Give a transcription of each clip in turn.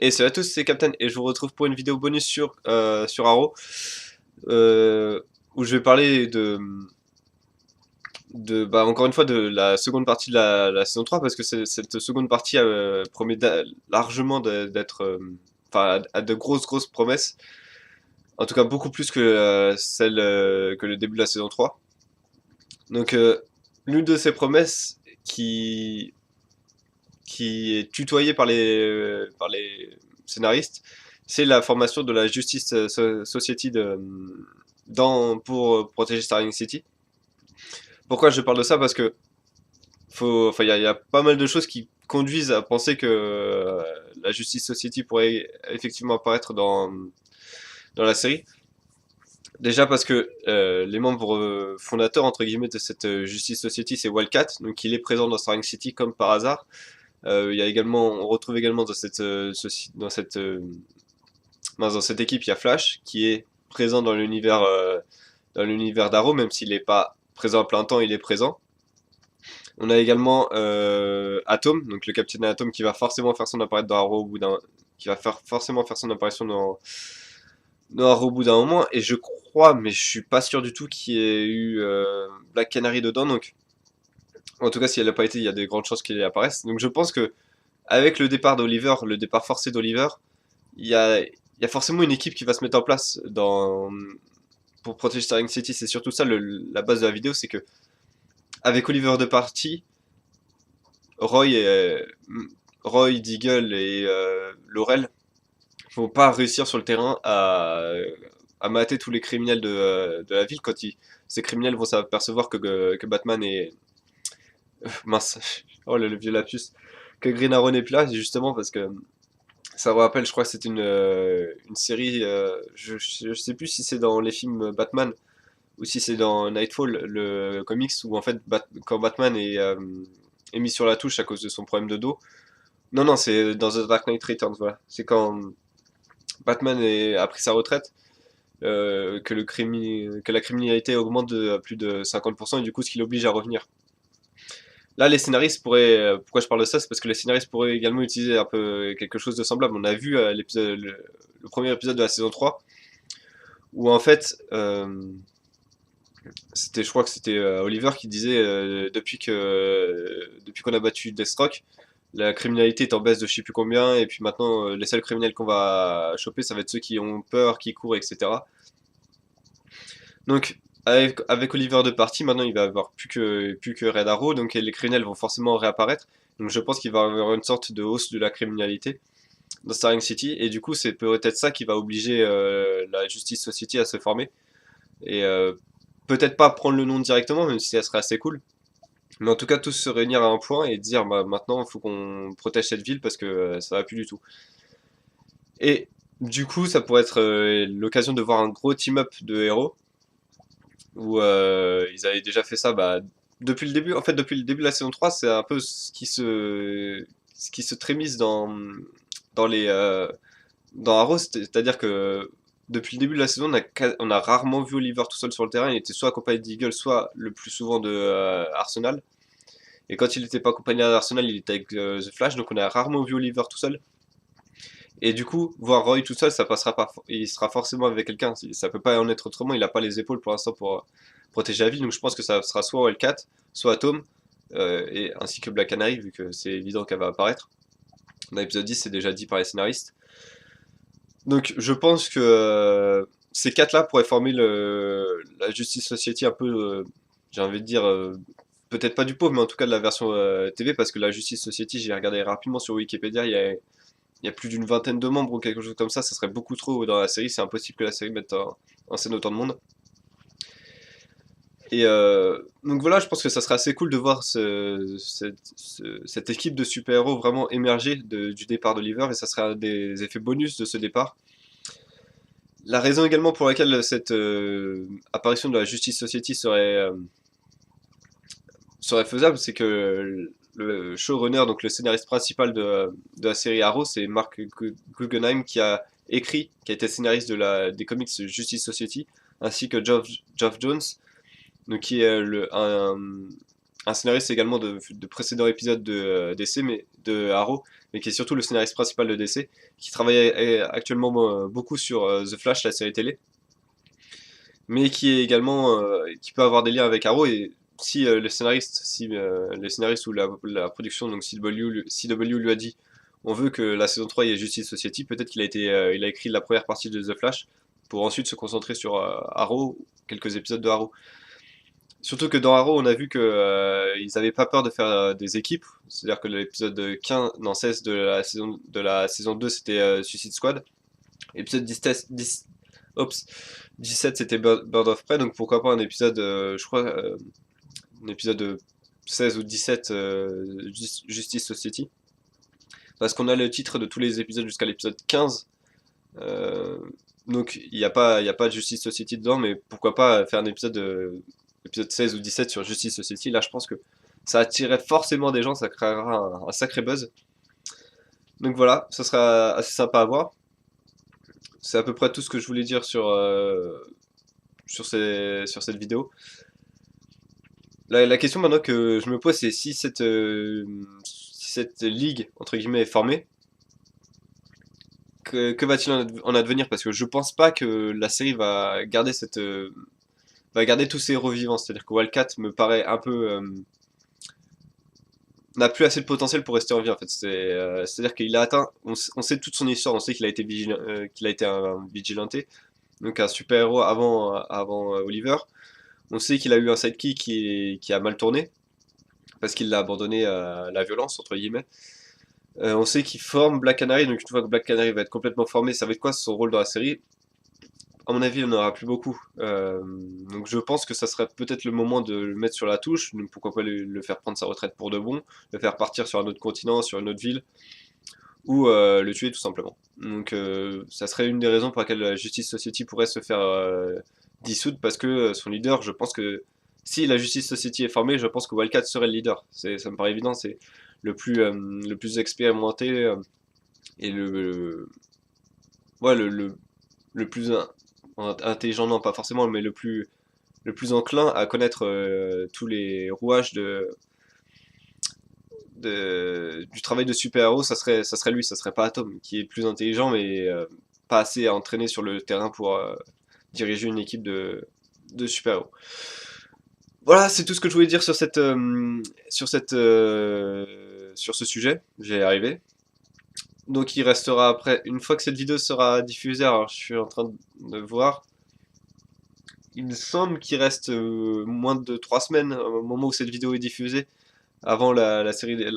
Et salut à tous, c'est Captain et je vous retrouve pour une vidéo bonus sur Arrow euh, où je vais parler de encore une fois de la seconde partie de la saison 3 parce que cette seconde partie promet largement d'être enfin a de grosses promesses, en tout cas beaucoup plus que celle que le début de la saison 3. Donc l'une de ces promesses qui est tutoyée par les scénaristes, c'est la formation de la Justice Society pour protéger Starling City. Pourquoi je parle de ça? Parce que y a pas mal de choses qui conduisent à penser que la Justice Society pourrait effectivement apparaître dans la série. Déjà parce que les membres fondateurs entre guillemets de cette Justice Society, c'est Wildcat, donc il est présent dans Starling City comme par hasard. Il y a également, on retrouve également dans cette équipe, il y a Flash qui est présent dans l'univers d'Arrow, même s'il n'est pas présent à plein temps, il est présent. On a également Atom, donc le capitaine Atom qui va forcément faire son apparition dans Arrow qui va forcément faire son apparition dans Arrow au bout d'un moment. Et je crois, mais je suis pas sûr du tout qu'il y ait eu Black Canary dedans. Donc, en tout cas, si elle n'a pas été, il y a de grandes chances qu'il apparaisse. Donc, je pense que avec le départ d'Oliver, le départ forcé d'Oliver, il y a forcément une équipe qui va se mettre en place pour protéger Starling City. C'est surtout ça la base de la vidéo, c'est que avec Oliver de partie, Roy, et, Roy, Deagle et Laurel vont pas réussir sur le terrain à mater tous les criminels de la ville ces criminels vont s'apercevoir que Batman est mince, oh le vieux lapsus, que Green Arrow n'est plus là, justement parce que ça me rappelle, je crois que c'était une série, je sais plus si c'est dans les films Batman ou si c'est dans Nightfall, le comics, où en fait, quand Batman est mis sur la touche à cause de son problème de dos. Non, non, c'est dans The Dark Knight Returns, voilà. C'est quand a pris sa retraite, que la criminalité augmente de plus de 50%, et du coup, ce qui l'oblige à revenir. Là, les scénaristes pourraient. Pourquoi je parle de ça? C'est parce que les scénaristes pourraient également utiliser un peu quelque chose de semblable. On a vu le premier épisode de la saison 3, où en fait, je crois que c'était Oliver qui disait depuis qu'on a battu Deathstroke, la criminalité est en baisse de je sais plus combien, et puis maintenant les seuls criminels qu'on va choper, ça va être ceux qui ont peur, qui courent, etc. Donc avec Oliver de partie, maintenant il va avoir plus que Red Arrow, donc les criminels vont forcément réapparaître. Donc je pense qu'il va y avoir une sorte de hausse de la criminalité dans Starling City, et du coup c'est peut-être ça qui va obliger la Justice Society à se former. Et peut-être pas prendre le nom directement, même si ça serait assez cool. Mais en tout cas, tous se réunir à un point et dire bah, maintenant, il faut qu'on protège cette ville parce que ça va plus du tout. Et du coup, ça pourrait être l'occasion de voir un gros team-up de héros où ils avaient déjà fait ça depuis le début. En fait, depuis le début de la saison 3, c'est un peu ce qui se trémise dans dans Arrow. C'est-à-dire que depuis le début de la saison, on a rarement vu Oliver tout seul sur le terrain. Il était soit accompagné d'Eagle, soit le plus souvent de Arsenal. Et quand il n'était pas accompagné d'Arsenal, il était avec The Flash. Donc on a rarement vu Oliver tout seul. Et du coup, voir Roy tout seul, ça passera pas. Il sera forcément avec quelqu'un. Ça peut pas en être autrement. Il n'a pas les épaules pour l'instant pour protéger la ville. Donc je pense que ça sera soit Wildcat, soit Atom, et ainsi que Black Canary, vu que c'est évident qu'elle va apparaître. Dans l'épisode 10, c'est déjà dit par les scénaristes. Donc je pense que ces quatre-là pourraient former la Justice Society un peu, j'ai envie de dire, peut-être pas du pauvre, mais en tout cas de la version TV, parce que la Justice Society, j'ai regardé rapidement sur Wikipédia, il y a plus d'une vingtaine de membres ou quelque chose comme ça serait beaucoup trop dans la série, c'est impossible que la série mette en scène autant de monde. Et donc voilà, je pense que ça serait assez cool de voir cette équipe de super-héros vraiment émerger du départ d'Oliver, et ça serait un des effets bonus de ce départ. La raison également pour laquelle cette apparition de la Justice Society serait faisable, c'est que le showrunner, donc le scénariste principal de la série Arrow, c'est Mark Guggenheim qui a été scénariste des comics Justice Society, ainsi que Geoff Jones, donc qui est un scénariste également de précédents épisodes de DC, mais de Arrow, mais qui est surtout le scénariste principal de DC, qui travaille actuellement beaucoup sur The Flash, la série télé, mais qui est également qui peut avoir des liens avec Arrow. Et si les scénaristes ou la production, donc CW lui a dit on veut que la saison 3 y ait Justice Society, peut-être il a écrit la première partie de The Flash pour ensuite se concentrer sur Arrow, quelques épisodes de Arrow. Surtout que dans Arrow, on a vu que ils avaient pas peur de faire des équipes. C'est-à-dire que l'épisode 15, non 16 de la saison 2, c'était Suicide Squad. L'épisode 10, ops, 17, c'était Bird of Prey. Donc pourquoi pas un épisode, je crois, un épisode 16 ou 17, Justice Society. Parce qu'on a le titre de tous les épisodes jusqu'à l'épisode 15. euh, donc il y a pas de Justice Society dedans, mais pourquoi pas faire un épisode 16 ou 17 sur Justice Society. Là, je pense que ça attirerait forcément des gens, ça créera un sacré buzz. Donc voilà, ça sera assez sympa à voir. C'est à peu près tout ce que je voulais dire sur cette vidéo. La question maintenant que je me pose, c'est si cette ligue, entre guillemets, est formée, que va-t-il en advenir? Parce que je pense pas que la série va garder tous ses héros vivants. C'est-à-dire que Wildcat me paraît un peu n'a plus assez de potentiel pour rester en vie en fait. C'est-à-dire qu'il a atteint, on sait toute son histoire, on sait qu'il a été un vigilanté, donc un super-héros avant Oliver. On sait qu'il a eu un sidekick qui a mal tourné, parce qu'il l'a abandonné à la violence, entre guillemets. On sait qu'il forme Black Canary, donc une fois que Black Canary va être complètement formé, ça va être quoi son rôle dans la série? À mon avis, il n'y en aura plus beaucoup. Donc je pense que ça serait peut-être le moment de le mettre sur la touche. Donc pourquoi pas le faire prendre sa retraite pour de bon, le faire partir sur un autre continent, sur une autre ville, ou le tuer tout simplement. Donc ça serait une des raisons pour laquelle la Justice Society pourrait se faire dissoudre, parce que son leader, je pense que si la Justice Society est formée, je pense que Wildcat serait le leader. Ça me paraît évident, c'est le plus expérimenté et ouais, le plus intelligent, non pas forcément, mais le plus enclin à connaître tous les rouages du travail de super-héros. Ça serait lui, ça serait pas Atom, qui est plus intelligent, mais pas assez entraîné sur le terrain pour diriger une équipe de super-héros. Voilà, c'est tout ce que je voulais dire sur ce sujet. J'ai arrivé. Donc il restera après, une fois que cette vidéo sera diffusée, alors je suis en train de voir, il me semble qu'il reste moins de 3 semaines au moment où cette vidéo est diffusée, avant la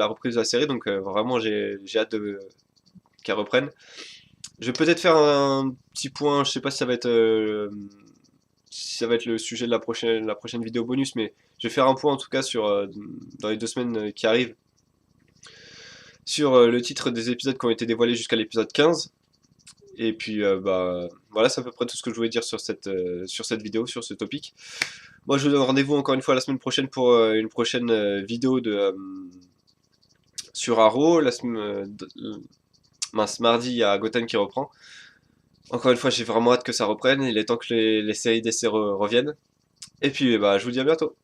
reprise de la série, donc vraiment j'ai hâte qu'elle reprenne. Je vais peut-être faire un petit point, je sais pas si ça va être le sujet de la prochaine vidéo bonus, mais je vais faire un point en tout cas dans les 2 semaines qui arrivent, sur le titre des épisodes qui ont été dévoilés jusqu'à l'épisode 15. Et puis, bah, voilà, c'est à peu près tout ce que je voulais dire sur cette vidéo, sur ce topic. Moi, je vous donne rendez-vous encore une fois la semaine prochaine pour une prochaine vidéo sur Arrow. Mince, mardi, il y a Gotham qui reprend. Encore une fois, j'ai vraiment hâte que ça reprenne. Il est temps que les séries d'essai reviennent. Et puis, bah, je vous dis à bientôt.